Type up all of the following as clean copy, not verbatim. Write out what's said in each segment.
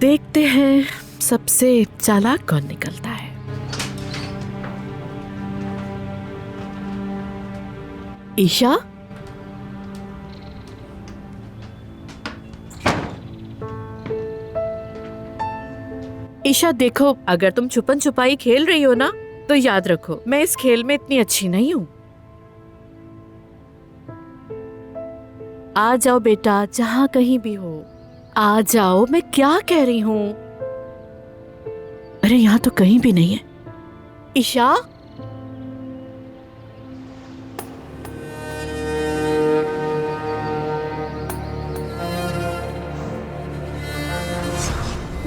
देखते हैं सबसे चालाक कौन निकलता है। ईशा, ईशा देखो, अगर तुम छुपन छुपाई खेल रही हो ना तो याद रखो मैं इस खेल में इतनी अच्छी नहीं हूँ। आ जाओ बेटा, जहाँ कहीं भी हो आ जाओ। मैं क्या कह रही हूँ? अरे यहाँ तो कहीं भी नहीं है। ईशा,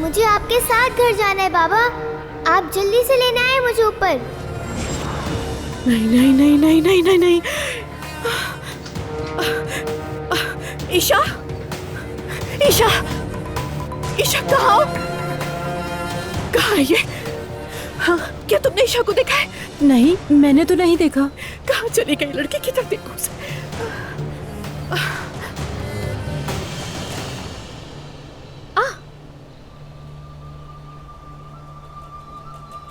मुझे आपके साथ घर जाना है बाबा। आप जल्दी से लेने आए मुझे ऊपर। नहीं नहीं नहीं नहीं नहीं नहीं नहीं। ईशा, ईशा, ईशा कहाँ हो? कहाँ है ये? हाँ, क्या तुमने ईशा को देखा है? नहीं, मैंने तो नहीं देखा। कहाँ चली गई लड़की? किधर देखो उसे?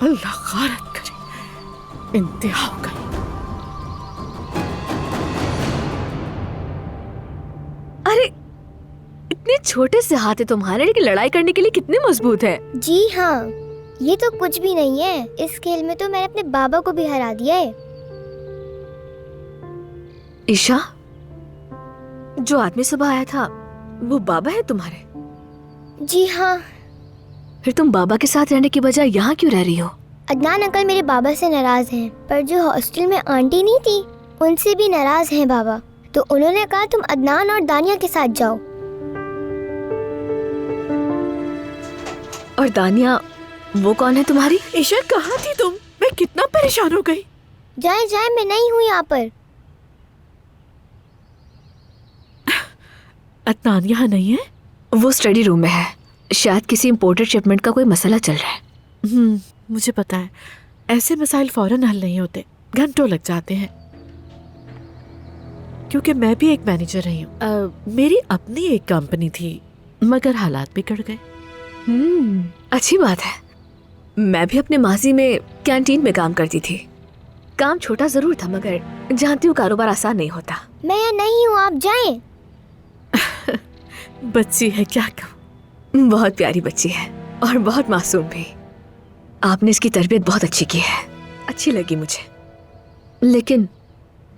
अल्लाह गारत करे, इंतहा हो गई। अरे इतने छोटे से हाथ है तुम्हारे, लेकिन लड़ाई करने के लिए कितने मजबूत है। जी हाँ, ये तो कुछ भी नहीं है। इस खेल में तो मैंने अपने बाबा को भी हरा दिया है। ईशा, जो आदमी सुबह आया था वो बाबा है तुम्हारे? जी हाँ। फिर तुम बाबा के साथ रहने की बजाय यहाँ क्यों रह रही हो? अदनान अंकल मेरे बाबा से नाराज हैं, पर जो हॉस्टल में आंटी नहीं थी उनसे भी नाराज हैं बाबा। तो उन्होंने कहा तुम अदनान और दानिया के साथ जाओ। और दानिया वो कौन है तुम्हारी? ईशा कहाँ थी तुम? मैं कितना परेशान हो गई। जाए जाए, मैं नहीं हूँ यहाँ पर। अदनान यहाँ नहीं है? वो स्टडी रूम में है। शायद किसी इम्पोर्टेड शिपमेंट का कोई मसला चल रहा है। मुझे पता है, ऐसे मसाइल फौरन हल नहीं होते, घंटों लग जाते हैं। क्योंकि मैं भी एक मैनेजर रही हूँ। मेरी अपनी एक कंपनी थी, मगर हालात बिगड़ गए। अच्छी बात है। मैं भी अपने माजी में कैंटीन में काम करती थी। काम छोटा जरूर था, मगर जानती हूँ कारोबार आसान नहीं होता। मैं यहाँ नहीं हूँ, आप जाएं। बच्ची है, क्या कहूँ। बहुत प्यारी बच्ची है और बहुत मासूम भी। आपने इसकी तरबियत बहुत अच्छी की है, अच्छी लगी मुझे। लेकिन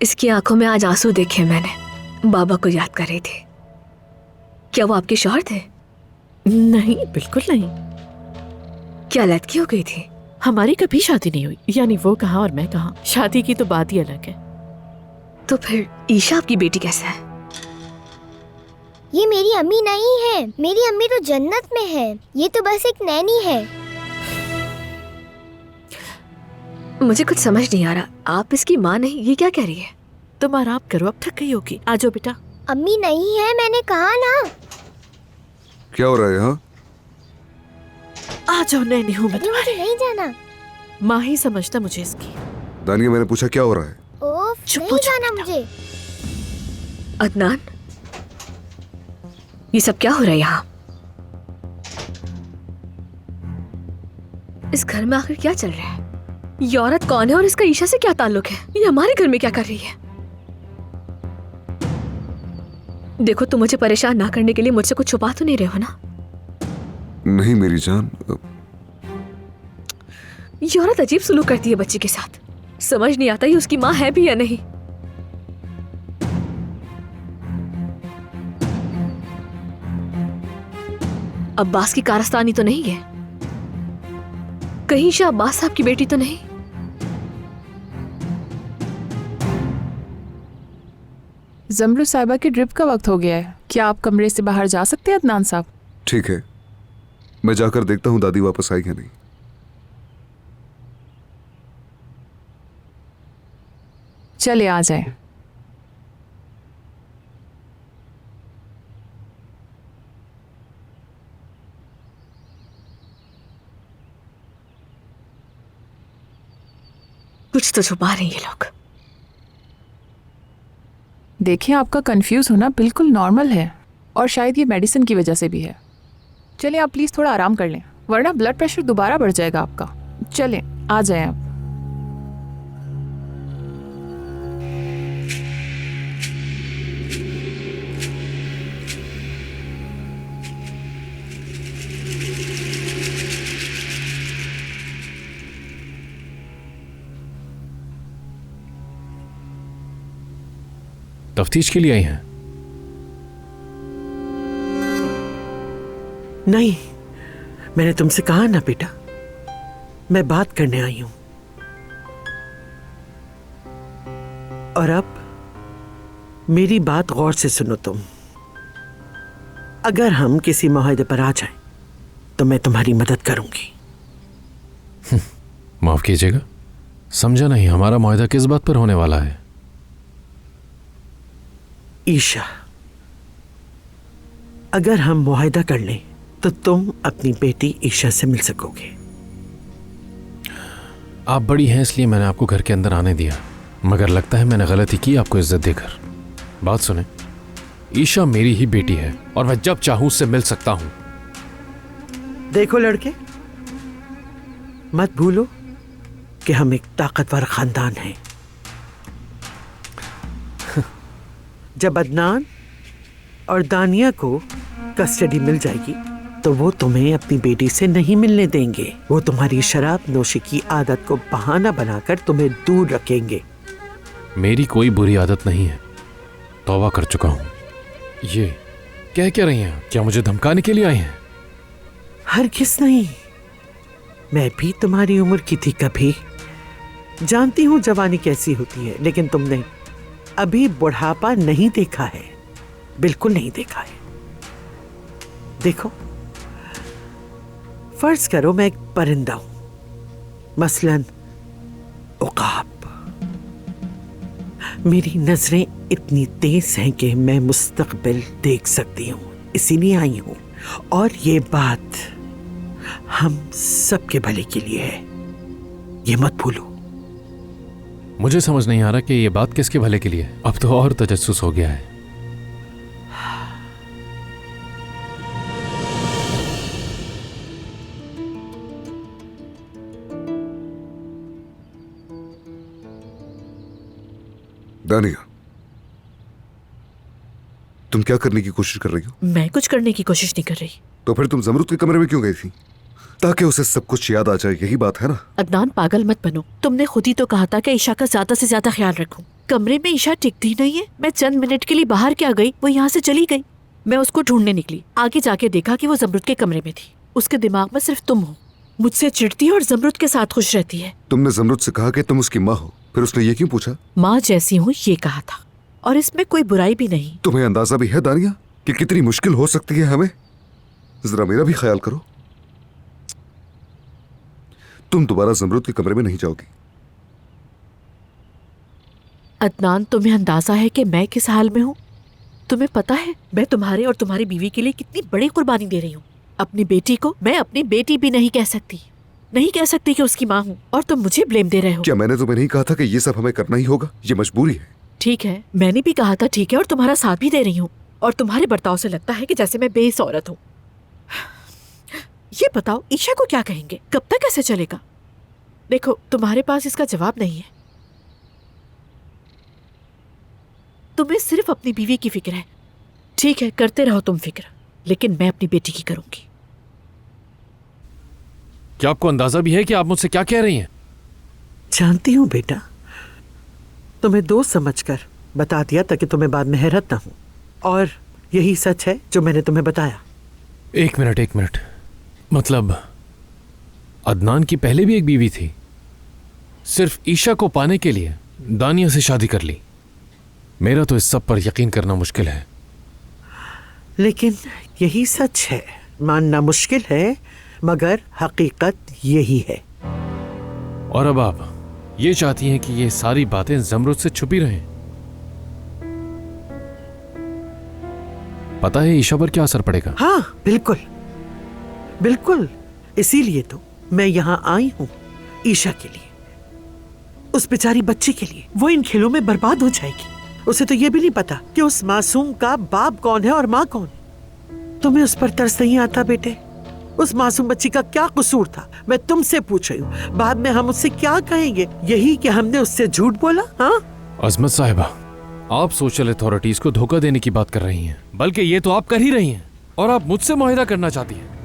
इसकी आंखों में आज आंसू देखे मैंने। बाबा को याद कर रही थी। क्या वो आपके शौहर थे? नहीं, बिल्कुल नहीं। क्या लड़की हो गई थी? हमारी कभी शादी नहीं हुई, यानी वो कहाँ और मैं कहाँ। शादी की तो बात ही अलग है। तो फिर ईशा आपकी बेटी कैसे है? ये मेरी अम्मी नहीं है। मेरी अम्मी तो जन्नत में है। ये तो बस एक नैनी है। मुझे कुछ समझ नहीं आ रहा। आप इसकी माँ नहीं, ये क्या कह रही है? तुम आराम करो, अब थक गई होगी। आ जाओ बेटा। अम्मी नहीं है, मैंने कहा ना। क्या हो रहा है यहाँ? आ जाओ, नहीं हूँ मैं मुझे तुम्हारी। नहीं जाना। माँ ही समझता मुझे इसकी। दानिया, मैंने पूछा क्या हो रहा है? ओफ, चुप हो नहीं जाओ जाना बेटा। मुझे। अदनान, ये सब क्या हो रहा है यहाँ? इस घर में आखिर क्या चल रहा है? ये औरत कौन है और इसका ईशा से क्या ताल्लुक है? ये हमारे घर में क्या कर रही है? देखो, तुम मुझे परेशान ना करने के लिए मुझसे कुछ छुपा तो नहीं रहे हो ना? नहीं मेरी जान। ये औरत अजीब सुलूक करती है बच्चे के साथ। समझ नहीं आता ये उसकी माँ है भी या नहीं। अब्बास की कारस्तानी तो नहीं है? कहीं शाह अब्बास साहब की बेटी तो नहीं? जमरू साहिबा की ड्रिप का वक्त हो गया है। क्या आप कमरे से बाहर जा सकते हैं अदनान साहब? ठीक है, मैं जाकर देखता हूँ दादी वापस आई या नहीं। चले आ जाएं। कुछ तो छुपा रहे हैं ये लोग। देखिए, आपका कंफ्यूज होना बिल्कुल नॉर्मल है और शायद ये मेडिसिन की वजह से भी है। चलिए आप प्लीज थोड़ा आराम कर लें, वरना ब्लड प्रेशर दोबारा बढ़ जाएगा आपका। चलें, आ जाएं आप। तफ्तीश के लिए आई हैं? नहीं, मैंने तुमसे कहा ना बेटा, मैं बात करने आई हूं। और अब मेरी बात गौर से सुनो तुम। अगर हम किसी मुआहदे पर आ जाएं, तो मैं तुम्हारी मदद करूंगी। माफ कीजिएगा, समझा नहीं, हमारा मुआहदा किस बात पर होने वाला है? ईशा, अगर हम मुआहदा कर लें तो तुम अपनी बेटी ईशा से मिल सकोगे। आप बड़ी हैं इसलिए मैंने आपको घर के अंदर आने दिया, मगर लगता है मैंने गलती की आपको इज्जत देकर। बात सुने, ईशा मेरी ही बेटी है और मैं जब चाहूं उससे मिल सकता हूं। देखो लड़के, मत भूलो कि हम एक ताकतवर खानदान हैं। जब अदनान और दानिया को कस्टडी मिल जाएगी तो वो तुम्हें अपनी बेटी से नहीं मिलने देंगे। वो तुम्हारी शराब नोशी की आदत को बहाना बनाकर तुम्हें दूर रखेंगे। मेरी कोई बुरी आदत नहीं है, तौबा कर चुका हूं। ये क्या रही हैं? क्या मुझे धमकाने के लिए आई हैं? हरगिज़ नहीं, मैं भी तुम्हारी उम्र की थी कभी। जानती हूं जवानी कैसी होती है, लेकिन तुमने अभी बुढ़ापा नहीं देखा है, बिल्कुल नहीं देखा है। देखो, फर्ज करो मैं एक परिंदा हूं, मसलन उकाब। मेरी नजरें इतनी तेज हैं कि मैं मुस्तकबिल देख सकती हूं, इसीलिए आई हूं। और ये बात हम सबके भले के लिए है, ये मत भूलो। मुझे समझ नहीं आ रहा कि ये बात किसके भले के लिए है। अब तो और तजस्सुस हो गया है। दानिया, तुम क्या करने की कोशिश कर रही हो? मैं कुछ करने की कोशिश नहीं कर रही। तो फिर तुम जमरुद के कमरे में क्यों गई थी? ताकि उसे सब कुछ याद आ जाए, यही बात है ना? अदनान, पागल मत बनो। तुमने खुद ही तो कहा था कि ईशा का ज्यादा से ज्यादा ख्याल रखूं। कमरे में ईशा टिकती नहीं है। मैं चंद मिनट के लिए बाहर क्या गई, वो यहाँ से चली गई। मैं उसको ढूंढने निकली, आगे जाके देखा कि वो जमरुद के कमरे में थी। उसके दिमाग में सिर्फ तुम हो। मुझसे चिढ़ती है और जमरुद के साथ खुश रहती है। तुमने जमरुद से कहा कि तुम उसकी माँ हो, फिर उसने ये क्यों पूछा? माँ जैसी हूँ ये कहा था, और इसमें कोई बुराई भी नहीं। तुम्हें अंदाजा भी है दानिया कि कितनी मुश्किल हो सकती है हमें? जरा मेरा भी ख्याल करो। तुम दोबारा जमरुद के कमरे में नहीं जाओगी। अदनान, तुम्हें अंदाजा है कि मैं किस हाल में हूँ? तुम्हें पता है मैं तुम्हारे और तुम्हारी बीवी के लिए कितनी बड़ी कुर्बानी दे रही हूँ। अपनी बेटी को मैं अपनी बेटी भी नहीं कह सकती कि उसकी माँ हूँ, और तुम मुझे ब्लेम दे रहे हो। क्या मैंने तुम्हें नहीं कहा था कि ये सब हमें करना ही होगा? ये मजबूरी है। ठीक है, मैंने भी कहा था ठीक है, और तुम्हारा साथ भी दे रही हूँ। और तुम्हारे बर्ताव से लगता है कि जैसे मैं बेइस औरत हूँ। ये बताओ ईशा को क्या कहेंगे? कब तक ऐसे चलेगा? देखो, तुम्हारे पास इसका जवाब नहीं है। तुम्हें सिर्फ अपनी बीवी की फिक्र है। ठीक है, करते रहो तुम फिक्र, लेकिन मैं अपनी बेटी की करूंगी। क्या आपको अंदाजा भी है कि आप मुझसे क्या कह रही हैं? जानती हूँ बेटा, तुम्हें दोस्त समझकर बता दिया ताकि तुम्हें बाद में हैरत ना हो। और यही सच है जो मैंने तुम्हें बताया। एक मिनट, मतलब अदनान की पहले भी एक बीवी थी? सिर्फ ईशा को पाने के लिए दानिया से शादी कर ली? मेरा तो इस सब पर यकीन करना मुश्किल है। लेकिन यही सच है। मानना मुश्किल है, मगर हकीकत यही है। और अब आप ये चाहती हैं कि ये सारी बातें जमरुद से छुपी रहें? पता है ईशा पर क्या असर पड़ेगा? हाँ, बिल्कुल बिल्कुल। इसीलिए तो मैं यहाँ आई हूँ, ईशा के लिए, उस बेचारी बच्ची के लिए। वो इन खेलों में बर्बाद हो जाएगी। उसे तो ये भी नहीं पता कि उस मासूम का बाप कौन है और माँ कौन। तुम्हें उस पर तरस नहीं आता बेटे? उस मासूम बच्ची का क्या कसूर था? मैं तुमसे पूछ रही हूँ, बाद में हम उससे क्या कहेंगे? यही कि हमने उससे झूठ बोला? हाँ अजमत साहिबा, आप सोशल अथॉरिटीज को धोखा देने की बात कर रही हैं, बल्कि ये तो आप कर ही रही हैं और आप मुझसे मुआहिदा करना चाहती हैं।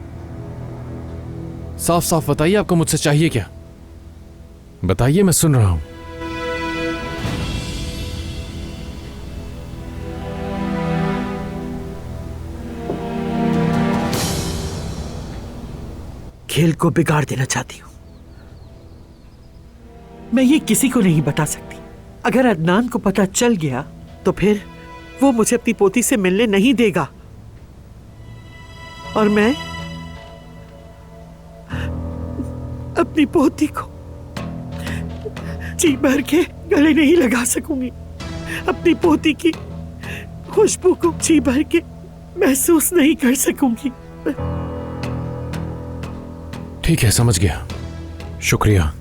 साफ साफ बताइए आपको मुझसे चाहिए क्या? बताइए, मैं सुन रहा हूं। खेल को बिगाड़ देना चाहती हूँ। मैं ये किसी को नहीं बता सकती। अगर अदनान को पता चल गया तो फिर वो मुझे अपनी पोती से मिलने नहीं देगा और मैं अपनी पोती को जी भर के गले नहीं लगा सकूंगी। अपनी पोती की खुशबू को जी भर के महसूस नहीं कर सकूंगी। ठीक है, समझ गया, शुक्रिया।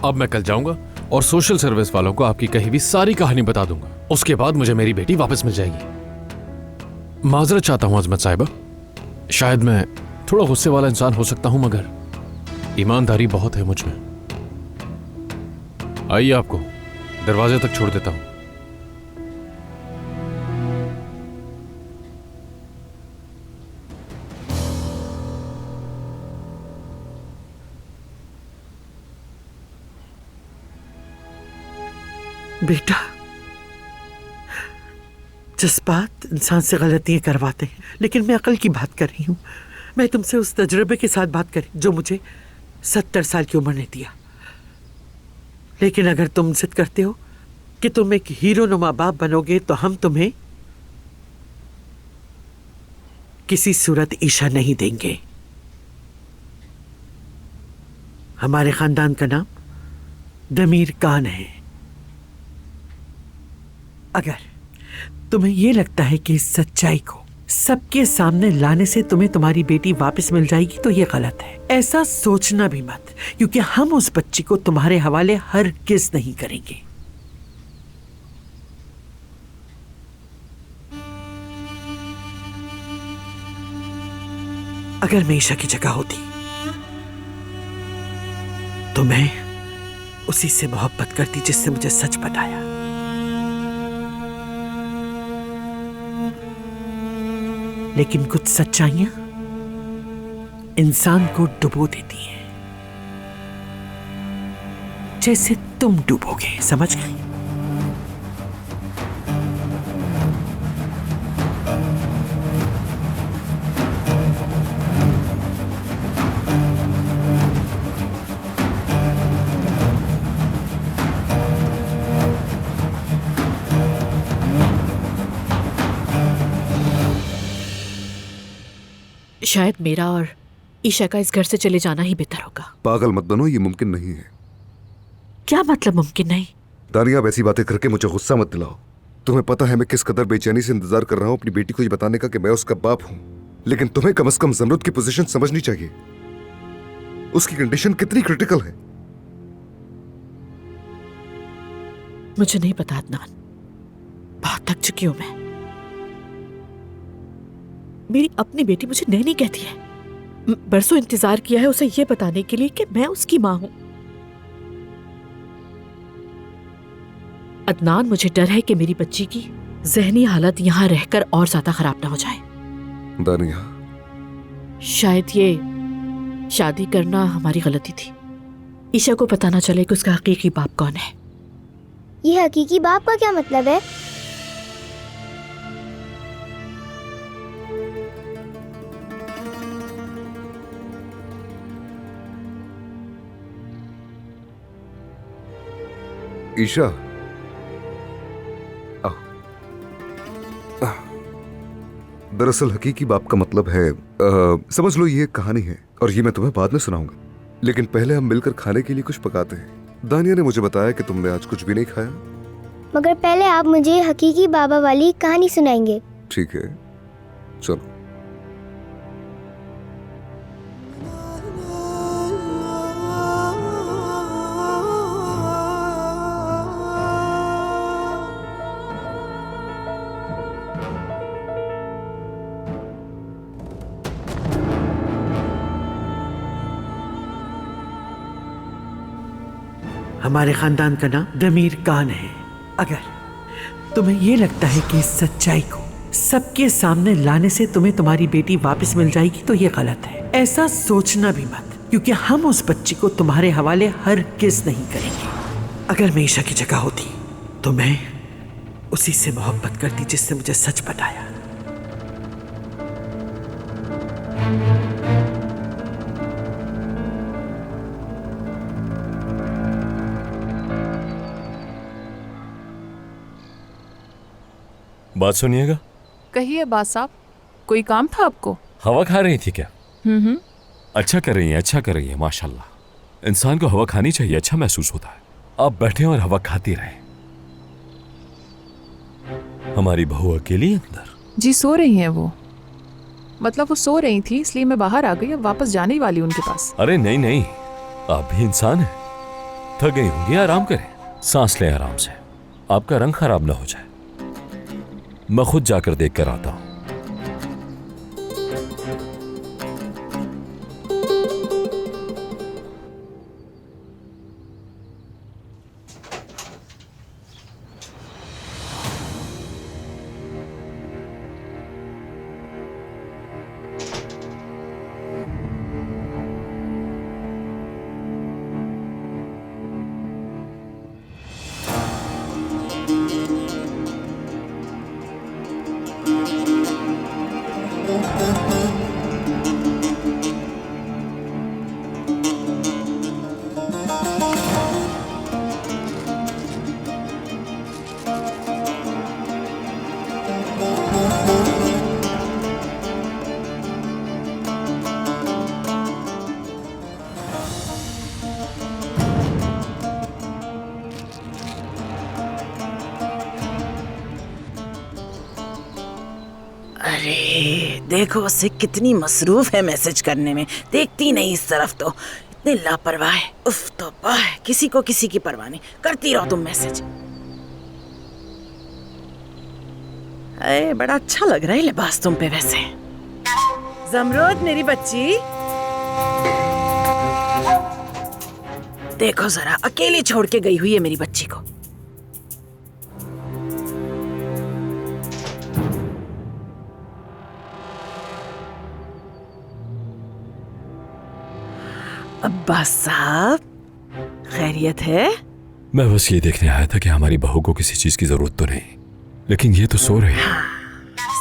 अब मैं कल जाऊंगा और सोशल सर्विस वालों को आपकी कही हुई सारी कहानी बता दूंगा। उसके बाद मुझे मेरी बेटी वापस मिल जाएगी। माजरत चाहता हूं अजमत साहिबा, शायद मैं थोड़ा गुस्से वाला इंसान हो सकता हूं, मगर ईमानदारी बहुत है मुझ में। आइए, आपको दरवाजे तक छोड़ देता हूं। बेटा, जज्बात इंसान से गलतियां करवाते हैं, लेकिन मैं अकल की बात कर रही हूं। मैं तुमसे उस तजुर्बे के साथ बात करी जो मुझे 70 साल की उम्र ने दिया। लेकिन अगर तुम जिद करते हो कि तुम एक हीरो नुमा बाप बनोगे तो हम तुम्हें किसी सूरत ईशा नहीं देंगे। हमारे खानदान का नाम दमीर खान है। अगर तुम्हें यह लगता है कि इस सच्चाई को सबके सामने लाने से तुम्हें तुम्हारी बेटी वापस मिल जाएगी तो यह गलत है। ऐसा सोचना भी मत, क्योंकि हम उस बच्ची को तुम्हारे हवाले हरगिज़ नहीं करेंगे। अगर मैं ईशा की जगह होती तो मैं उसी से मोहब्बत करती जिससे मुझे सच बताया। लेकिन कुछ सच्चाइयां इंसान को डुबो देती हैं, जैसे तुम डूबोगे। समझ गई? शायद मेरा और ईशा का इस घर से चले जाना ही बेहतर होगा। पागल मत बनो, ये मुमकिन नहीं है। क्या मतलब मुमकिन नहीं? दानिया, अब ऐसी बातें करके मुझे गुस्सा मत दिलाओ। तुम्हें पता है मैं किस कदर बेचैनी से इंतजार कर रहा हूं अपनी बेटी को ये बताने का कि मैं उसका बाप हूं। लेकिन तुम्हें कम से कम ज़मरुद की पोजीशन समझनी चाहिए। उसकी कंडीशन कितनी क्रिटिकल है। मुझे नहीं पता अदनान, बहुत थक चुकी हूं मैं। मेरी अपनी बेटी मुझे नैनी कहती है। बरसों इंतजार किया है उसे ये बताने के लिए कि मैं उसकी मां हूं। अदनान, मुझे डर है कि मेरी बच्ची की जहनी हालत यहां रहकर और ज्यादा खराब ना हो जाए। दानिया, शायद ये शादी करना हमारी गलती थी। ईशा को पता ना चले कि उसका हकीकी बाप कौन है। ये हकीकी बाप का क्या मतलब है? ईशा, दरअसल हकीकी बाप का मतलब है, समझ लो ये एक कहानी है और ये मैं तुम्हें बाद में सुनाऊंगा। लेकिन पहले हम मिलकर खाने के लिए कुछ पकाते हैं। दानिया ने मुझे बताया कि तुमने आज कुछ भी नहीं खाया। मगर पहले आप मुझे हकीकी बाबा वाली कहानी सुनाएंगे। ठीक है, चलो। हमारे खानदान का नाम दमीर खान है। अगर तुम्हें ये लगता है कि इस सच्चाई को सबके सामने लाने से तुम्हें तुम्हारी बेटी वापस मिल जाएगी तो ये गलत है। ऐसा सोचना भी मत, क्योंकि हम उस बच्ची को तुम्हारे हवाले हरगिज़ नहीं करेंगे। अगर मैं ईशा की जगह होती तो मैं उसी से मोहब्बत करती जिसने मुझे सच बताया। बात सुनिएगा। कहिए बात साहब, कोई काम था आपको? हवा खा रही थी क्या? अच्छा कर रही हैं, अच्छा कर रही हैं, माशाल्लाह। इंसान को हवा खानी चाहिए, अच्छा महसूस होता है। आप बैठे और हवा खाती रहें। हमारी बहू अकेली अंदर? जी सो रही हैं वो। मतलब वो सो रही थी इसलिए मैं बाहर आ गई, अब वापस जाने ही वाली उनके पास। अरे नहीं नहीं, आप भी इंसान हैं, थक गई होंगी, आराम करें, सांस लें आराम से, आपका रंग खराब ना हो जाए। मैं खुद जाकर देख कर आता हूं। अरे देखो उसे कितनी मसरूफ है मैसेज करने में, देखती नहीं इस तरफ तो, इतनी लापरवाह है। उफ तौबा है, किसी को किसी की परवाह नहीं, करती रहो तुम मैसेज। अरे बड़ा अच्छा लग रहा है लिबास तुम पे वैसे। ज़मरुद मेरी बच्ची, देखो जरा अकेली छोड़ के गई हुई है मेरी बच्ची को। अब्बास साहब खैरियत है? मैं बस ये देखने आया था कि हमारी बहू को किसी चीज की जरूरत तो नहीं, लेकिन ये तो सो रही है।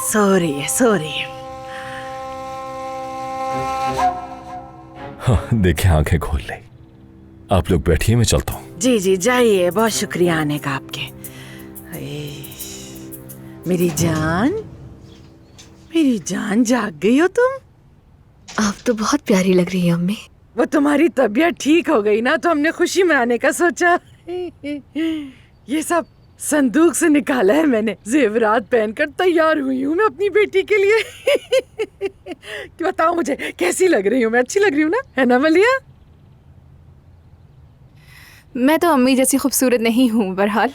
सो रही है, सो रही है। हाँ देखें, आंखें खोल ले। आप लोग बैठिए, मैं चलता हूँ। जी जी जाइए, बहुत शुक्रिया आने का आपके। मेरी जान जाग गई हो तुम? आप तो बहुत प्यारी लग रही है अम्मी। वो तुम्हारी तबीयत ठीक हो गई ना तो हमने खुशी मनाने का सोचा। ये सब संदूक से निकाला है मैंने, जेवरात पहनकर तैयार हुई हूँ मैं अपनी बेटी के लिए। बताओ मुझे कैसी लग रही हूँ मैं? अच्छी लग रही हूँ ना, है ना मलिया? मैं तो अम्मी जैसी खूबसूरत नहीं हूँ, बहरहाल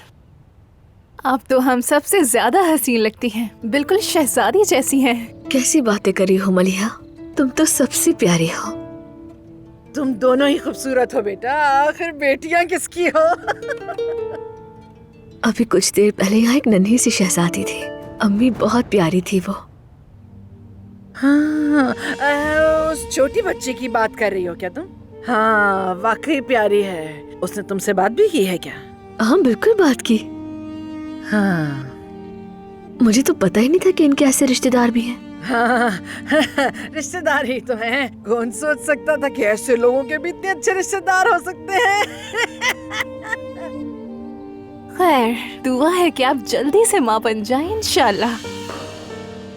आप तो हम सबसे ज्यादा हसीन लगती हैं, बिल्कुल शहजादी जैसी हैं। कैसी बातें करी हो मलिहा, तुम तो सबसे प्यारी हो। तुम दोनों ही खूबसूरत हो बेटा, आखिर बेटियां किसकी हो? अभी कुछ देर पहले यहाँ एक नन्ही सी शहजादी थी, अम्मी बहुत प्यारी थी वो। हाँ, उस छोटी बच्ची की बात कर रही हो क्या तुम? हाँ वाकई प्यारी है। उसने तुमसे बात भी की है क्या? हाँ बिल्कुल बात की। हाँ मुझे तो पता ही नहीं था कि इनके ऐसे रिश्तेदार भी हैं। हाँ रिश्तेदार ही तो हैं, कौन सोच सकता था कि ऐसे लोगों के भी इतने अच्छे रिश्तेदार हो सकते हैं। खैर दुआ है कि आप जल्दी से माँ बन जाएं इंशाल्लाह।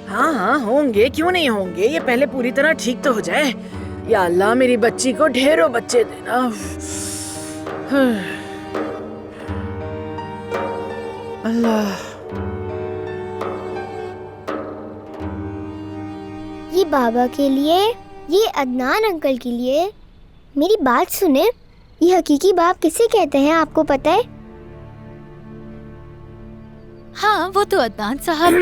हाँ हाँ होंगे, क्यों नहीं होंगे, ये पहले पूरी तरह ठीक तो हो जाए। या अल्लाह मेरी बच्ची को ढेरों बच्चे देना। अल्लाह। ये बाबा के लिए, ये अदनान अंकल के लिए। मेरी बात सुने, ये हकीकी बाप किसे कहते हैं आपको पता है? हाँ वो तो अदनान साहब।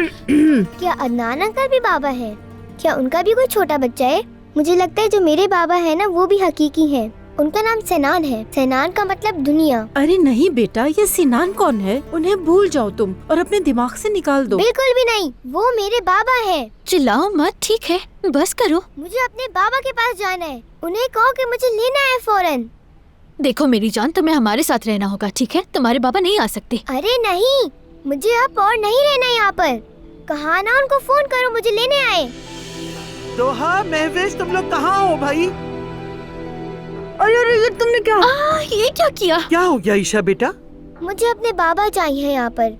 क्या अदनान अंकल भी बाबा है? क्या उनका भी कोई छोटा बच्चा है? मुझे लगता है जो मेरे बाबा है ना वो भी हकीकी हैं। उनका नाम सेनान है। सेनान का मतलब दुनिया। अरे नहीं बेटा, ये सिनान कौन है? उन्हें भूल जाओ तुम और अपने दिमाग से निकाल दो। बिल्कुल भी नहीं, वो मेरे बाबा हैं। चिल्लाओ मत, ठीक है, बस करो। मुझे अपने बाबा के पास जाना है। उन्हें कहो कि मुझे लेना है फौरन। देखो मेरी जान, तुम्हें हमारे साथ रहना होगा, ठीक है? तुम्हारे बाबा नहीं आ सकते। अरे नहीं, मुझे अब और नहीं रहना यहाँ पर। कहा ना उनको फोन करो, मुझे लेने आए। दोहा, महवेश, तुम लोग कहाँ हो भाई? अरे ये तुमने क्या ये क्या किया? क्या हो गया ईशा बेटा? मुझे अपने बाबा चाहिए यहाँ पर।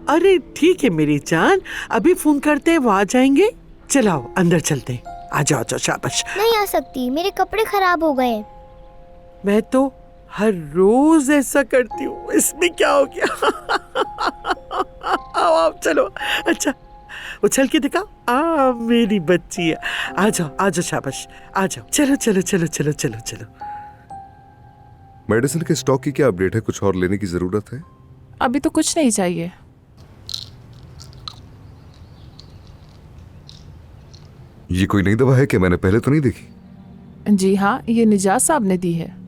अरे ठीक है मेरी जान, अभी फोन करते हैं, वो आ जाएंगे। चलाओ अंदर चलते हैं। आ जाओ, आ जाओ, शाबाश। नहीं आ सकती, मेरे कपड़े खराब हो गए। मैं तो हर रोज ऐसा करती हूँ, इसमें क्या हो गया? आओ आओ, चलो। अच्छा, उछल के दिखाओ। मेरी बच्ची है। आ जाओ, आ जाओ, शाबाश, आ जाओ। चलो चलो चलो चलो चलो चलो। मेडिसिन के स्टॉक की क्या अपडेट है? कुछ और लेने की जरूरत है? अभी तो कुछ नहीं चाहिए। ये कोई नई दवा है कि मैंने पहले तो नहीं देखी? जी हाँ, ये निजात साहब ने दी है।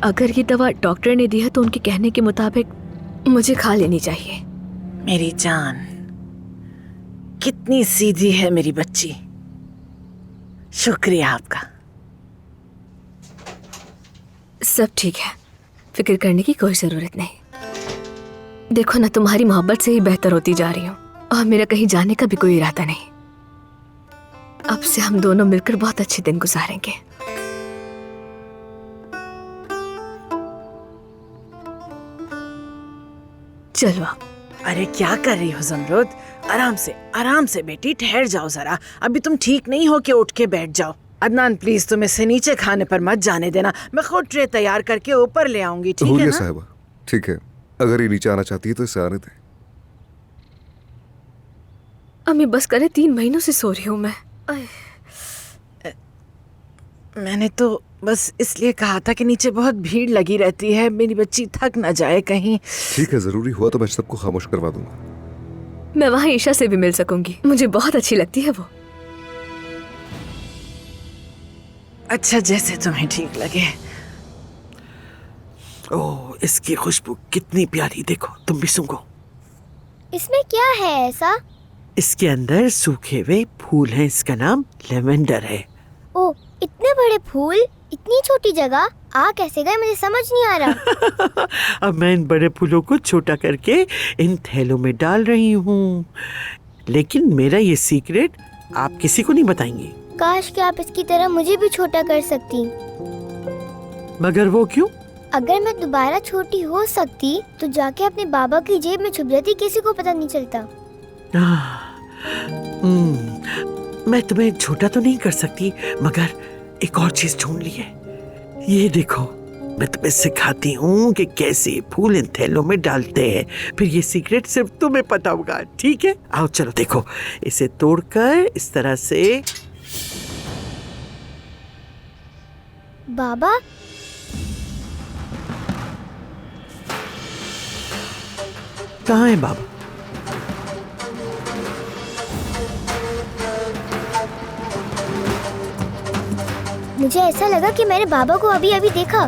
अगर ये दवा डॉक्टर ने दी है तो उनके कहने के मुताबिक मुझे खा लेनी चाहिए। मेरी जान, कितनी सीधी है मेरी बच्ची। शुक्रिया आपका। सब ठीक है, फिक्र करने की कोई जरूरत नहीं। देखो ना, तुम्हारी मोहब्बत से ही बेहतर होती जा रही हूँ और मेरा कहीं जाने का भी कोई इरादा नहीं। अब से हम दोनों मिलकर बहुत अच्छे दिन गुजारेंगे। चलो। अरे क्या कर रही हो ज़मरुद? आराम से बेटी, ठहर जाओ जरा। अभी तुम ठीक नहीं हो कि उठ के बैठ जाओ। अदनान प्लीज, तुम इसे नीचे खाने पर मत जाने देना। मैं खुद ट्रे तैयार करके ऊपर ले आऊंगी, ठीक है ना? साहिबा, ठीक है, अगर ये नीचे आना चाहती है तो इसे आने दें। अम्मी बस करे, 3 महीनों से सो रही हूँ मैं। मैंने तो बस इसलिए कहा था कि नीचे बहुत भीड़ लगी रहती है, मेरी बच्ची थक न जाए कहीं। ठीक है, जरूरी हुआ तो मैं सबको खामोश करवा दूंगा। मैं वहाँ ईशा से भी मिल सकूंगी, मुझे बहुत अच्छी लगती है वो। अच्छा, जैसे तुम्हें ठीक लगे। ओह, इसकी खुशबू कितनी प्यारी, देखो तुम भी सूंघो। इसमें क्या है ऐसा? इसके अंदर सूखे हुए फूल हैं, इसका नाम लेवेंडर है। ओ, इतने बड़े फूल इतनी छोटी जगह आ कैसे गए, मुझे समझ नहीं आ रहा। अब मैं इन बड़े फूलों को छोटा करके इन थैलों में डाल रही हूँ, लेकिन मेरा ये सीक्रेट आप किसी को नहीं बताएंगी। काश कि आप इसकी तरह मुझे भी छोटा कर सकती। मगर वो क्यों? अगर मैं दोबारा छोटी हो सकती तो जाके अपने बाबा की जेब में छुप जाती, किसी को पता नहीं चलता। मैं तुम्हें छोटा तो नहीं कर सकती, मगर एक और चीज ढूंढ ली है। ये देखो, मैं तुम्हें सिखाती हूँ कि कैसे फूल इन थैलों में डालते हैं। फिर ये सीक्रेट सिर्फ तुम्हें पता होगा, ठीक है? आओ चलो, देखो, इसे तोड़कर इस तरह से। बाबा, कहाँ है बाबा? मुझे ऐसा लगा कि मैंने बाबा को अभी अभी देखा।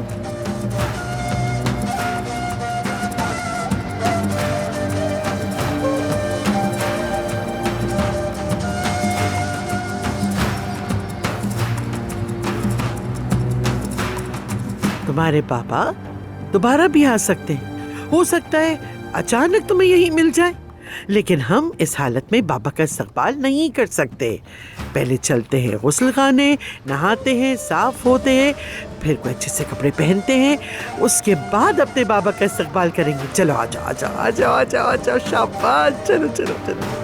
तुम्हारे पापा दोबारा भी आ सकते हैं। हो सकता है अचानक तुम्हें यही मिल जाए, लेकिन हम इस हालत में बाबा का इस्तकबाल नहीं कर सकते। पहले चलते हैं गुस्ल खाने, नहाते हैं, साफ होते हैं, फिर कोई अच्छे से कपड़े पहनते हैं, उसके बाद अपने बाबा का इस्तकबाल करेंगे। चलो आ जाओ, आ जाओ, आ जाओ, आ जाओ, आ जाओ, शाबाश, चलो चलो चलो।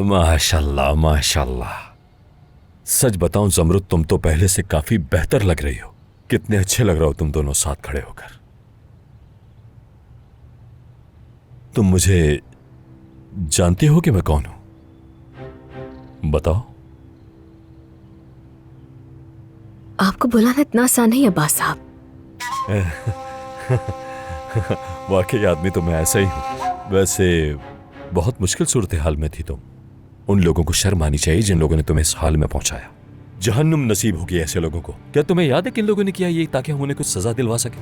माशाल्लाह माशाल्लाह। सच बताऊं ज़मरुद, तुम तो पहले से काफी बेहतर लग रही हो। कितने अच्छे लग रहे हो तुम दोनों साथ खड़े होकर। तुम मुझे जानती हो कि मैं कौन हूं? बताओ। आपको बुलाना इतना आसान नहीं है अब्बास साहब। वाकई आदमी तो मैं ऐसा ही हूँ। वैसे बहुत मुश्किल सूरत हाल में थी तुम। उन लोगों को शर्म आनी चाहिए जिन लोगों ने तुम्हें इस हाल में पहुंचाया। जहन्नुम नसीब होगी ऐसे लोगों को। क्या तुम्हें याद है किन लोगों ने किया ये ताकि हम उन्हें कुछ सजा दिलवा सके?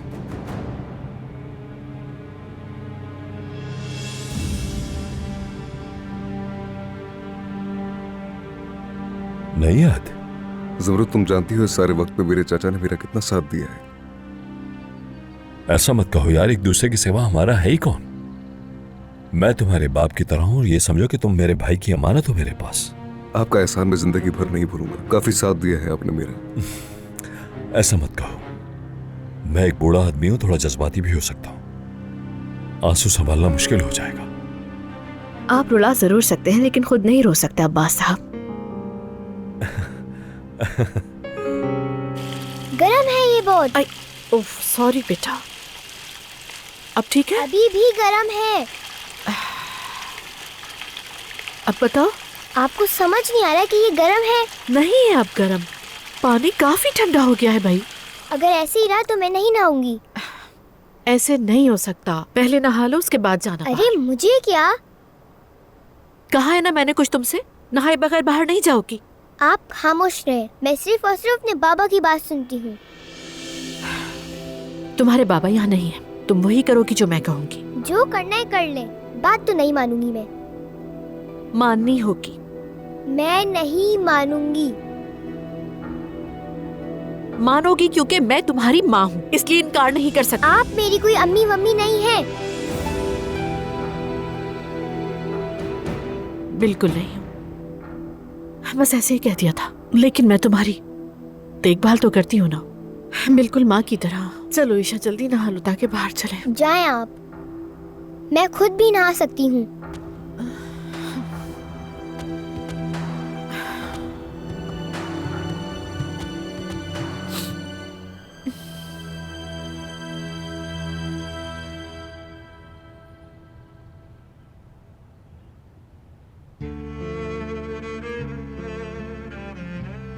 नहीं याद? जमरुद, तुम जानती हो इस सारे वक्त में मेरे चाचा ने मेरा कितना साथ दिया है। ऐसा मत कहो यार, एक दूसरे की सेवा हमारा है ही कौन। मैं तुम्हारे बाप की तरह हूं और ये समझो कि तुम मेरे भाई की अमानत हो मेरे पास। आपका एहसान मैं जिंदगी भर नहीं भूलूंगा। काफी साथ दिया है आपने मेरा। ऐसा मत कहो। मैं एक बूढ़ा आदमी हूं, थोड़ा जज्बाती भी हो सकता हूं। आंसू संभालना मुश्किल हो जाएगा। आप रुला जरूर सकते हैं लेकिन खुद नहीं रो सकते अब्बास साहब। गरम है ये बहुत। ओह सॉरी बेटा, अब ठीक है? अभी भी गरम है। अब बताओ। आपको समझ नहीं आ रहा कि ये गरम है? नहीं है अब गरम, पानी काफी ठंडा हो गया है भाई। अगर ऐसे ही रहा तो मैं नहीं नहाऊंगी। ऐसे नहीं हो सकता, पहले नहा लो उसके बाद जाना। अरे मुझे क्या? कहा है ना मैंने कुछ तुमसे, नहाए बगैर बाहर नहीं जाओगी। आप खामोश रहे, मैं सिर्फ और सिर्फ अपने बाबा की बात सुनती हूँ। तुम्हारे बाबा यहाँ नहीं है, तुम वही करोगी जो मैं कहूँगी। जो करना है कर ले, बात तो नहीं मानूंगी मैं। माननी होगी। मैं नहीं मानूंगी। मानोगी क्योंकि मैं तुम्हारी माँ हूँ, इसलिए इनकार नहीं कर सकती। आप मेरी कोई अम्मी वम्मी नहीं है। बिल्कुल नहीं, बस ऐसे ही कह दिया था। लेकिन मैं तुम्हारी देखभाल तो करती हूँ ना, बिल्कुल माँ की तरह। चलो ईशा जल्दी नहा लो ताकि बाहर चले। जाएं आप, मैं खुद भी नहा सकती हूँ।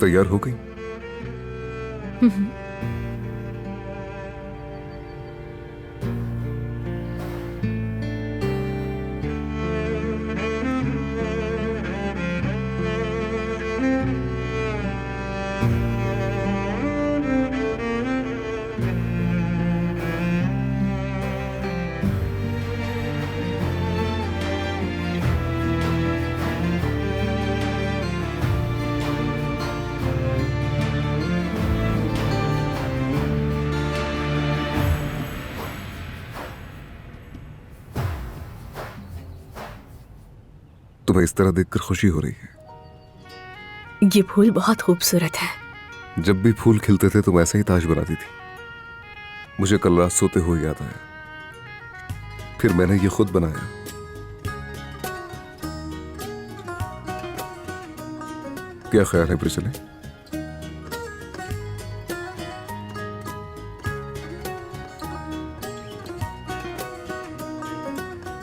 तैयार हो गई? तुम्हें इस तरह देखकर खुशी हो रही है? ये फूल बहुत खूबसूरत है। जब भी फूल खिलते थे तुम ऐसे ही ताज बनाती थी। मुझे कल रात सोते हुए याद आया, फिर मैंने ये खुद बनाया। क्या ख्याल है प्रिचले?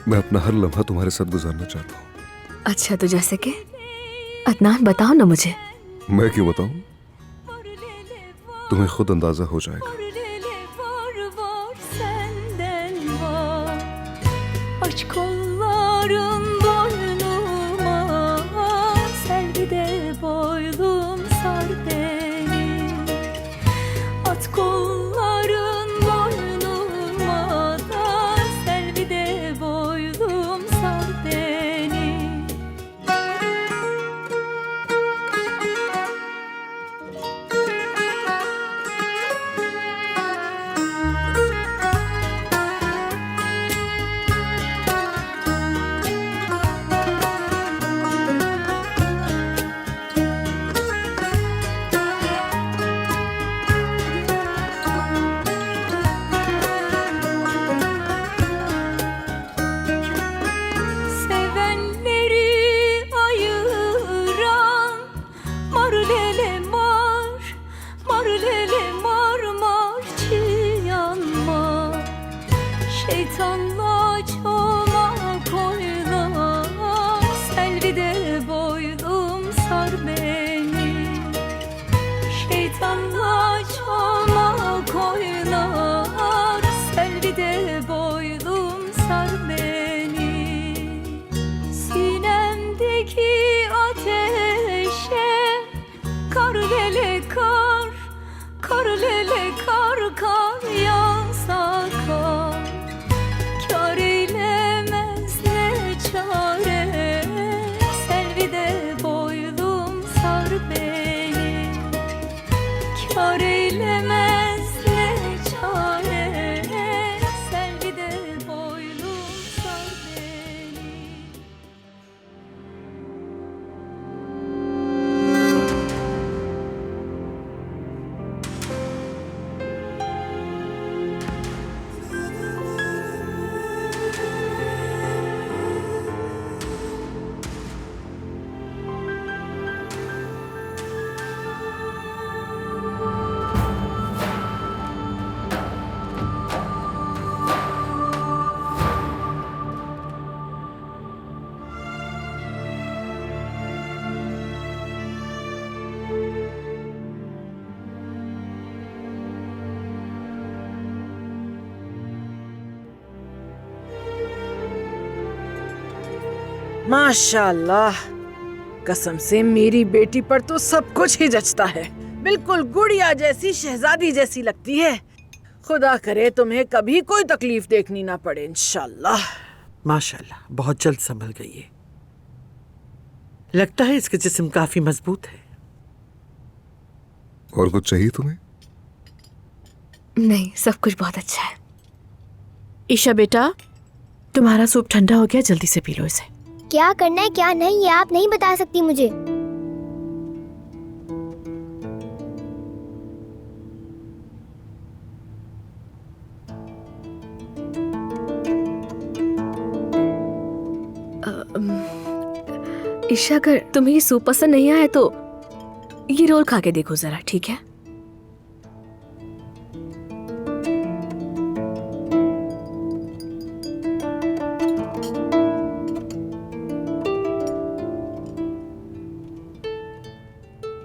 मैं अपना हर लम्हा तुम्हारे साथ गुजारना चाहता हूँ। अच्छा तो जैसे कि अदनान बताओ ना मुझे। मैं क्यों बताऊं? तुम्हें खुद अंदाजा हो जाएगा। Aç kolların boynuma, selvide boylum sar beni. At kolların boynuma da, selvide boylum sar beni. yar eylemez ne çare, sevgide boylum sar beni. माशाल्लाह, कसम से मेरी बेटी पर तो सब कुछ ही जचता है। बिल्कुल गुड़िया जैसी, शहजादी जैसी लगती है। खुदा करे तुम्हें कभी कोई तकलीफ देखनी ना पड़े इंशाल्लाह। माशाल्लाह, बहुत जल्द संभल गई है। लगता है इसका जिस्म काफी मजबूत है। और कुछ चाहिए तुम्हें? नहीं, सब कुछ बहुत अच्छा है। ईशा बेटा, तुम्हारा सूप ठंडा हो गया, जल्दी से पी लो इसे। क्या करना है क्या नहीं ये आप नहीं बता सकती मुझे। ईशा, अगर तुम्हें ये सूप पसंद नहीं आया तो ये रोल खा के देखो जरा, ठीक है?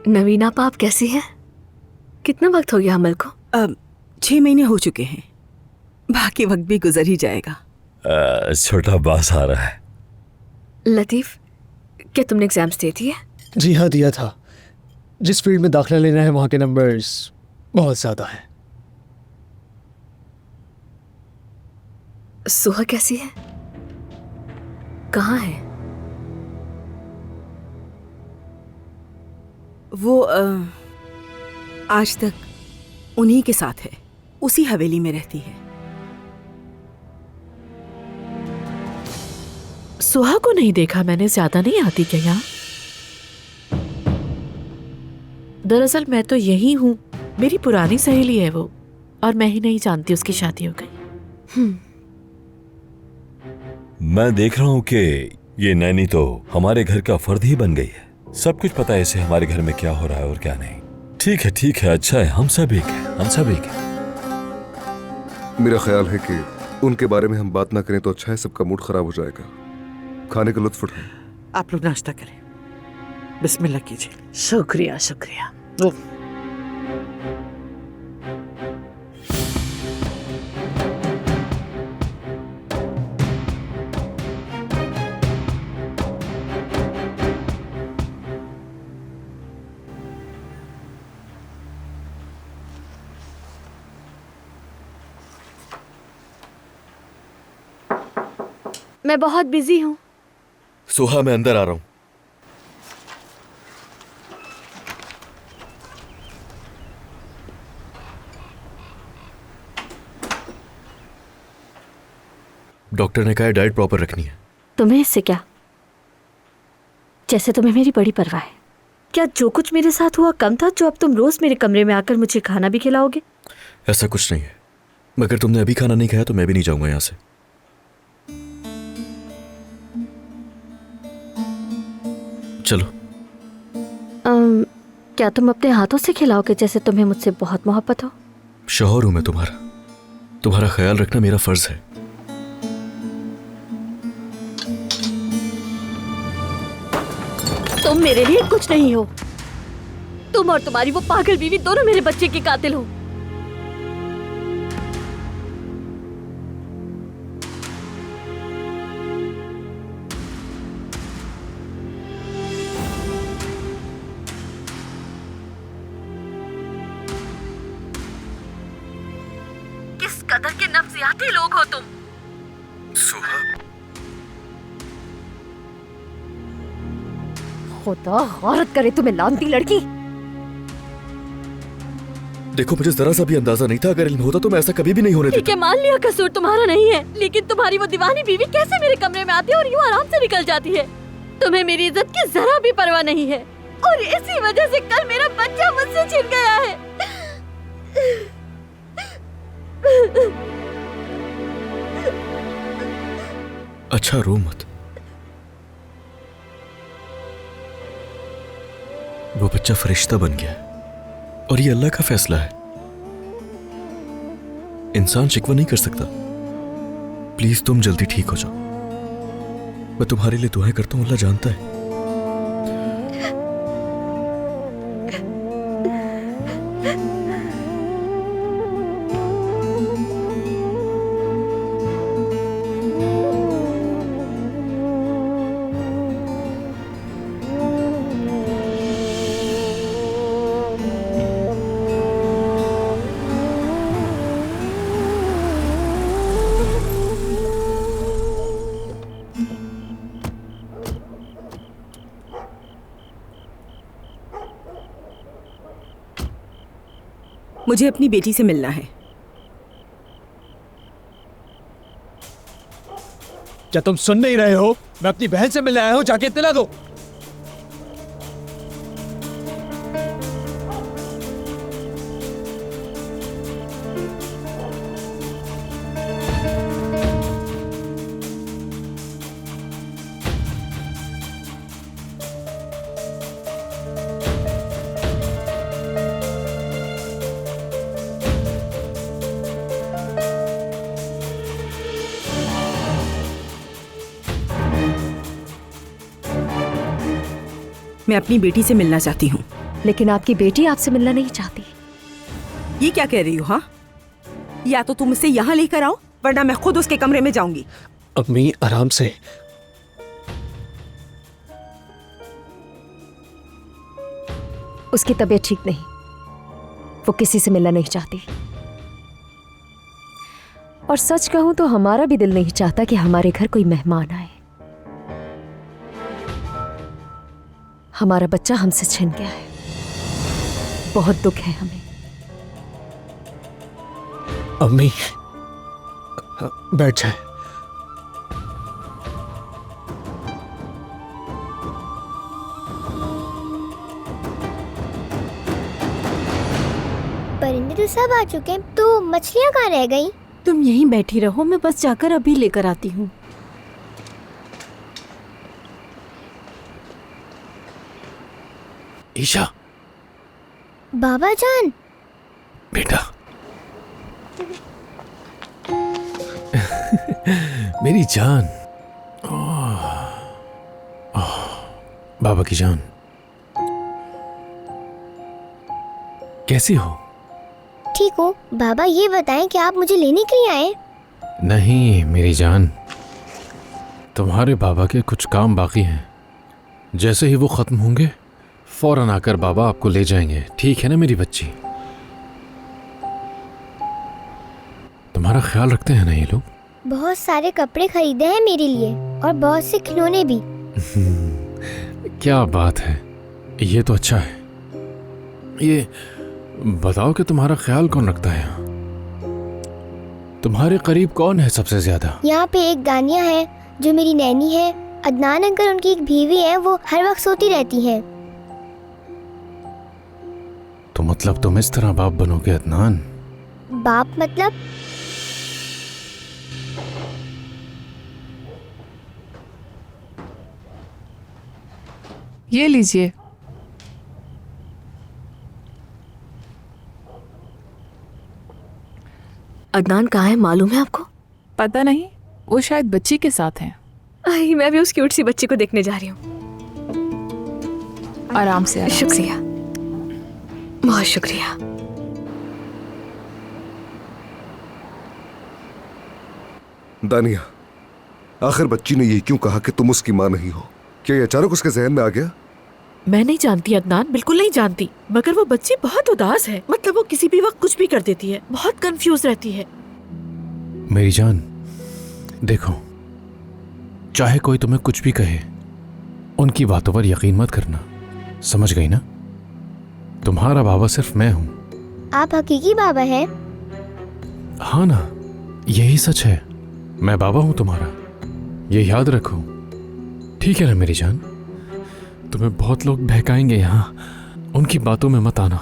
नवीना आप कैसी हैं? कितना वक्त हो गया अमल को? अब 6 महीने हो चुके हैं, बाकी वक्त भी गुजर ही जाएगा। छोटा बास आ रहा है। लतीफ, क्या तुमने एग्जाम्स दे दिए? जी हाँ, दिया था। जिस फील्ड में दाखिला लेना है वहाँ के नंबर्स बहुत ज़्यादा हैं। सुहा कैसी है? कहाँ है? वो आज तक उन्हीं के साथ है, उसी हवेली में रहती है। सुहा को नहीं देखा मैंने, ज्यादा नहीं आती क्या यहाँ? दरअसल मैं तो यही हूँ, मेरी पुरानी सहेली है वो, और मैं ही नहीं जानती उसकी शादी हो गई। मैं देख रहा हूँ कि ये नैनी तो हमारे घर का फर्द ही बन गई है। सब कुछ पता है इसे हमारे घर में क्या हो रहा है और क्या नहीं। ठीक है, अच्छा है, हम सब एक हैं। मेरा ख्याल है कि उनके बारे में हम बात ना करें तो अच्छा है, सबका मूड खराब हो जाएगा। खाने का लुत्फ उठाएं। आप लोग नाश्ता करें, बिस्मिल्लाह कीजिए। शुक्रिया शुक्रिया। मैं बहुत बिजी हूँ। सुहा, मैं अंदर आ रहा हूँ। डॉक्टर ने कहा डाइट प्रॉपर रखनी है। तुम्हें इससे क्या? जैसे तुम्हें मेरी बड़ी परवाह है। क्या जो कुछ मेरे साथ हुआ कम था, जो अब तुम रोज मेरे कमरे में आकर मुझे खाना भी खिलाओगे? ऐसा कुछ नहीं है, मगर तुमने अभी खाना नहीं खाया तो मैं भी नहीं जाऊंगा यहाँ से। चलो। क्या तुम अपने हाथों से खिलाओगे, जैसे तुम्हें मुझसे बहुत मोहब्बत हो? शौहर हूं मैं तुम्हारा ख्याल रखना मेरा फर्ज है। तुम मेरे लिए कुछ नहीं हो। तुम और तुम्हारी वो पागल बीवी दोनों मेरे बच्चे के कातिल हो। किस कदर के नफ्सियाती लोग हो तुम। सुहा, खुदा गौरत करे तुम्हें, लानती लड़की। देखो मुझे जरा सा भी अंदाजा नहीं था, अगर इल्म होता तो मैं ऐसा कभी भी नहीं होने ठीक देता। है, मान लिया कसूर तुम्हारा नहीं है, लेकिन तुम्हारी वो दीवानी बीवी कैसे मेरे कमरे में आती है और यूं आराम से निकल जाती है? तुम्हें मेरी इज्जत की जरा भी परवाह नहीं है, और इसी वजह से कल मेरा बच्चा मुझसे छिन गया है। अच्छा रो मत, वो बच्चा फरिश्ता बन गया और ये अल्लाह का फैसला है, इंसान शिकवा नहीं कर सकता। प्लीज तुम जल्दी ठीक हो जाओ, मैं तुम्हारे लिए दुआएं करता हूं, अल्लाह जानता है। मुझे अपनी बेटी से मिलना है। क्या तुम सुन नहीं रहे हो? मैं अपनी बहन से मिलने आया हूं, जाके इत्तला दो। मैं अपनी बेटी से मिलना चाहती हूँ। लेकिन आपकी बेटी आपसे मिलना नहीं चाहती। ये क्या कह रही हो? हाँ, या तो तुम उसे यहाँ लेकर आओ, वरना मैं खुद उसके कमरे में जाऊंगी। अम्मी आराम से। उसकी तबीयत ठीक नहीं, वो किसी से मिलना नहीं चाहती। और सच कहूं तो हमारा भी दिल नहीं चाहता कि हमारे घर कोई मेहमान आए। हमारा बच्चा हमसे छिन गया है, बहुत दुख है हमें। अम्मी बैठ जाए। परिंदे तो सब आ चुके हैं, तो मछलियाँ कहाँ रह गई? तुम यहीं बैठी रहो, मैं बस जाकर अभी लेकर आती हूँ। ईशा। बाबा जान। बेटा। मेरी जान। बाबा की जान, कैसी हो? ठीक हो बाबा, ये बताएं कि आप मुझे लेने के लिए आए? नहीं मेरी जान, तुम्हारे बाबा के कुछ काम बाकी हैं। जैसे ही वो खत्म होंगे फौरन आकर बाबा आपको ले जाएंगे, ठीक है ना मेरी बच्ची? तुम्हारा ख्याल रखते हैं ना ये लोग? बहुत सारे कपड़े खरीदे हैं मेरे लिए और बहुत से खिलौने भी। क्या बात है, ये तो अच्छा है। ये बताओ कि तुम्हारा ख्याल कौन रखता है यहाँ? तुम्हारे करीब कौन है सबसे ज्यादा? यहाँ पे एक दानिया है जो मेरी नैनी है, अदनान अंकल उनकी एक बीवी है, वो हर वक्त सोती रहती है। तो मतलब तुम इस तरह बाप बनोगे अदनान? बाप मतलब? ये लीजिए। अदनान कहाँ है मालूम है आपको? पता नहीं, वो शायद बच्ची के साथ हैं। आई, मैं भी उस क्यूट सी बच्ची को देखने जा रही हूँ। आराम से। शुक्रिया, बहुत शुक्रिया। दानिया, आखिर बच्ची ने ये क्यों कहा कि तुम उसकी माँ नहीं हो? क्या ये अचानक उसके जहन में आ गया? मैं नहीं जानती अदनान, बिल्कुल नहीं जानती, मगर वो बच्ची बहुत उदास है। मतलब वो किसी भी वक्त कुछ भी कर देती है, बहुत कंफ्यूज रहती है। मेरी जान देखो, चाहे कोई तुम्हें कुछ भी कहे, उनकी बातों पर यकीन मत करना, समझ गई ना? तुम्हारा बाबा सिर्फ मैं हूं। आप हकीकी बाबा हैं? हाँ ना, यही सच है। मैं बाबा हूं तुम्हारा, ये याद रखो। ठीक है ना मेरी जान? तुम्हें बहुत लोग बहकाएंगे यहाँ, उनकी बातों में मत आना।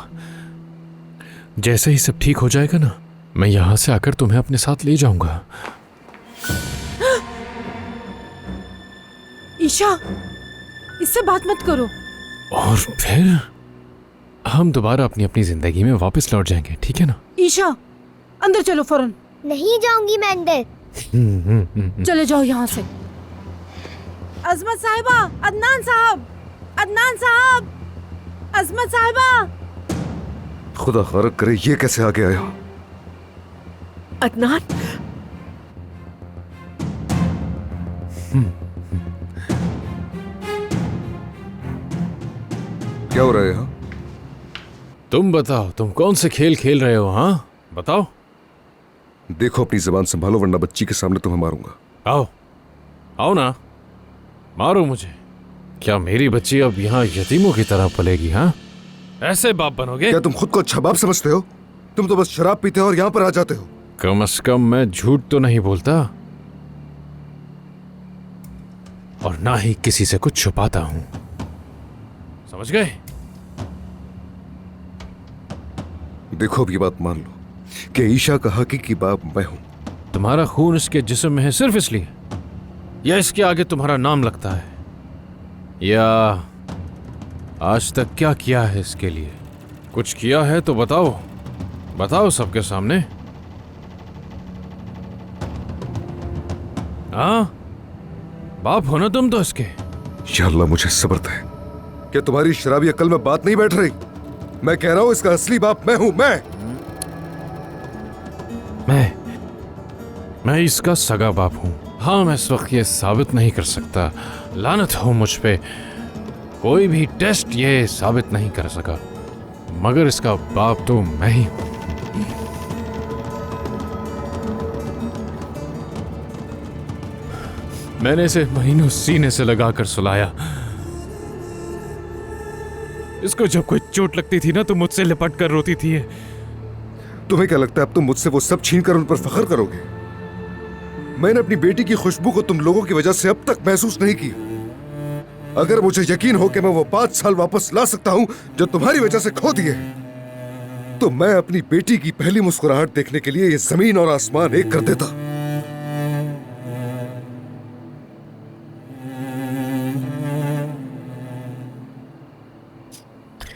जैसे ही सब ठीक हो जाएगा ना, मैं यहाँ से आकर तुम्हें अपने साथ ले जाऊंगा। ईशा, इससे बात मत करो। और फिर हम दोबारा अपनी अपनी जिंदगी में वापस लौट जाएंगे, ठीक है ना? ईशा, अंदर चलो फौरन। नहीं जाऊंगी मैं अंदर। चले जाओ यहाँ से। अजमत साहिबा, अदनान साहब, अदनान साहब, अजमत साहिबा। खुदा खारक करे, ये कैसे आगे आया? अदनान, क्या हो रहा है यहाँ? तुम बताओ, तुम कौन से खेल खेल रहे हो? हाँ बताओ। देखो अपनी जबान संभालो, वरना बच्ची के सामने तुम्हें मारूंगा। आओ आओ ना, मारो मुझे। क्या मेरी बच्ची अब यहाँ यतीमों की तरह पलेगी? हाँ, ऐसे बाप बनोगे? क्या तुम खुद को अच्छा बाप समझते हो? तुम तो बस शराब पीते हो और यहाँ पर आ जाते हो। कम से कम मैं झूठ तो नहीं बोलता, और ना ही किसी से कुछ छुपाता हूं। समझ गए? देखो अब ये बात मान लो कि ईशा का हकीकी बाप मैं हूं। तुम्हारा खून इसके जिस्म में है सिर्फ इसलिए, या इसके आगे तुम्हारा नाम लगता है, या आज तक क्या किया है इसके लिए? कुछ किया है तो बताओ, बताओ सबके सामने। हाँ, बाप हो ना तुम तो इसके। या अल्लाह मुझे सब्र दे। क्या तुम्हारी शराबी अक्ल में बात नहीं बैठ रही? मैं कह रहा हूं इसका असली बाप मैं हूं। मैं इसका सगा बाप हूं। हाँ, मैं इस वक्त ये साबित नहीं कर सकता, लानत हो मुझ पे। कोई भी टेस्ट ये साबित नहीं कर सका, मगर इसका बाप तो मैं ही हूं। मैंने इसे महीनों सीने से लगाकर सुलाया। इसको जब कोई चोट लगती थी ना तो मुझसे लिपट कर रोती थी। तुम्हें क्या लगता है अब तुम मुझसे वो सब छीन कर उन पर फख्र करोगे? मैंने अपनी बेटी की खुशबू को तुम लोगों की वजह से अब तक महसूस नहीं किया। अगर मुझे यकीन हो कि मैं वो 5 साल वापस ला सकता हूं जो तुम्हारी वजह से खो दिए, तो मैं अपनी बेटी की पहली मुस्कुराहट देखने के लिए ये जमीन और आसमान एक कर देता।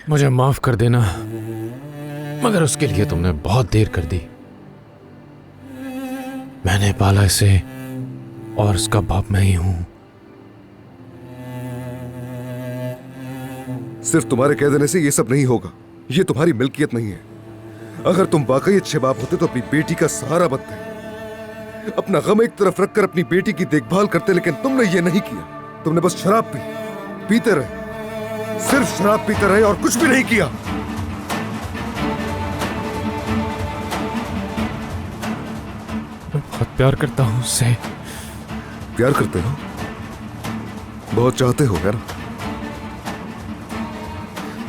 मुझे माफ कर देना, मगर उसके लिए तुमने बहुत देर कर दी। मैंने पाला इसे और इसका बाप मैं ही हूं। सिर्फ तुम्हारे कह देने से ये सब नहीं होगा। ये तुम्हारी मिल्कियत नहीं है। अगर तुम वाकई अच्छे बाप होते तो अपनी बेटी का सहारा बनते, अपना गम एक तरफ रखकर अपनी बेटी की देखभाल करते, लेकिन तुमने ये नहीं किया। तुमने बस शराब पीते रहे, सिर्फ शराब पीते रहे और कुछ भी नहीं किया। मैं बहुत प्यार करता हूं उससे। प्यार करते हो? बहुत चाहते हो है ना?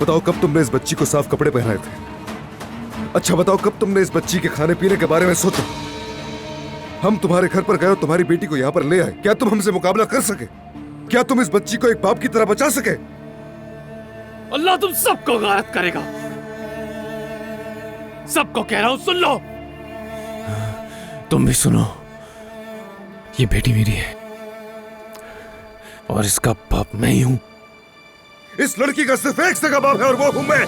बताओ कब तुमने इस बच्ची को साफ कपड़े पहनाए थे? अच्छा बताओ कब तुमने इस बच्ची के खाने पीने के बारे में सोचा? हम तुम्हारे घर पर गए और तुम्हारी बेटी को यहाँ पर ले आए। क्या तुम हमसे मुकाबला कर सके? क्या तुम इस बच्ची को एक बाप की तरह बचा सके? अल्लाह तुम सबको गारत करेगा। सबको कह रहा हूं, सुन लो। तुम भी सुनो, ये बेटी मेरी है और इसका बाप मैं ही हूं। इस लड़की का सिर्फ एक सगा बाप है और वो हूं मैं।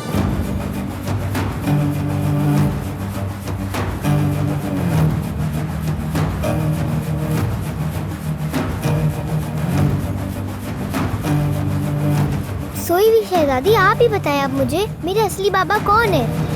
सोई हुई शहजादी, आप ही बताएं अब मुझे, मेरे असली बाबा कौन है?